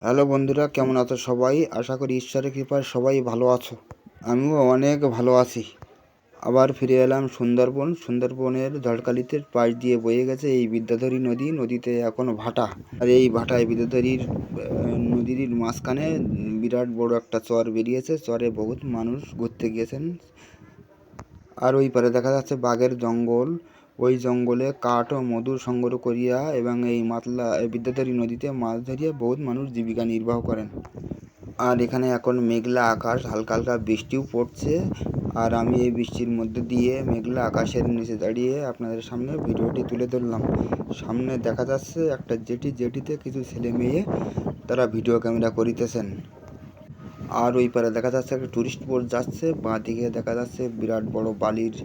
Hello বন্ধুরা, কেমন আছো সবাই? আশা করি ঈশ্বরের কৃপায় সবাই ভালো আছো। আমিও অনেক ভালো আছি। আবার ফিরে এলাম সুন্দরবনের ঝড়খালিতে পাশ দিয়ে বয়ে গেছে এই বিদ্যাধরী নদী। নদীতে এখন ভাটা, আর এই ভাটায় বিদ্যাধরীর নদীর মাঝখানে বিরাট বড় একটা চর বেরিয়েছে। চরে বহুত মানুষ ঘুরতে গিয়েছেন। আর ওই পারে দেখা যাচ্ছে বাঘের জঙ্গল। ওই জঙ্গলে কাঠ ও মধু সংগ্রহ করিয়া এবং এই বিদ্যাধরী নদীতে মাছ ধরিয়া বহুত মানুষ জীবিকা নির্বাহ করেন। আর এখানে এখন মেঘলা আকাশ, হালকা হালকা বৃষ্টিও পড়ছে। আর আমি এই বৃষ্টির মধ্যে দিয়ে মেঘলা আকাশের নিচে দাঁড়িয়ে আপনাদের সামনে ভিডিওটি তুলে ধরলাম। সামনে দেখা যাচ্ছে একটা জেটিতে কিছু ছেলে মেয়ে তারা ভিডিও ক্যামেরা করিতেছেন। আর ওই পারে দেখা যাচ্ছে একটা টুরিস্ট বোট যাচ্ছে। বাঁ দিকে দেখা যাচ্ছে বিরাট বড় বালির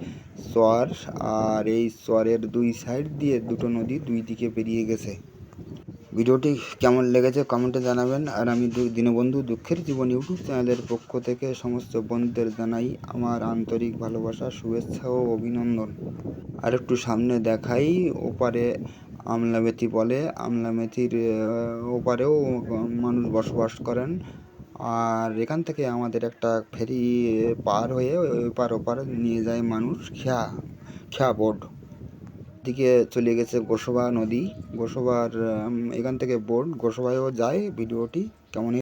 চর। আর এই চরের দুই সাইড দিয়ে দুটো নদী দুই দিকে বেরিয়ে গেছে। ভিডিওটি কেমন লেগেছে কমেন্টে জানাবেন। আর আমি দীনবন্ধু দুঃখের জীবন ইউটিউব চ্যানেলের পক্ষ থেকে সমস্ত বন্ধুদের জানাই আমার আন্তরিক ভালোবাসা, শুভেচ্ছা ও অভিনন্দন। আর একটু সামনে দেখাই, ওপারে আমলামেথি বলে, আমলামেথির ওপারেও মানুষ বসবাস করেন। আর এখান থেকে আমাদের একটা ফেরি পার হয়ে ওপার নিয়ে যায় মানুষ খেয়া বোট দিকে চলে গেছে গোসবা নদী। গোসবার এখান থেকে বোট গোসবায়ও যায়। ভিডিওটি কেমন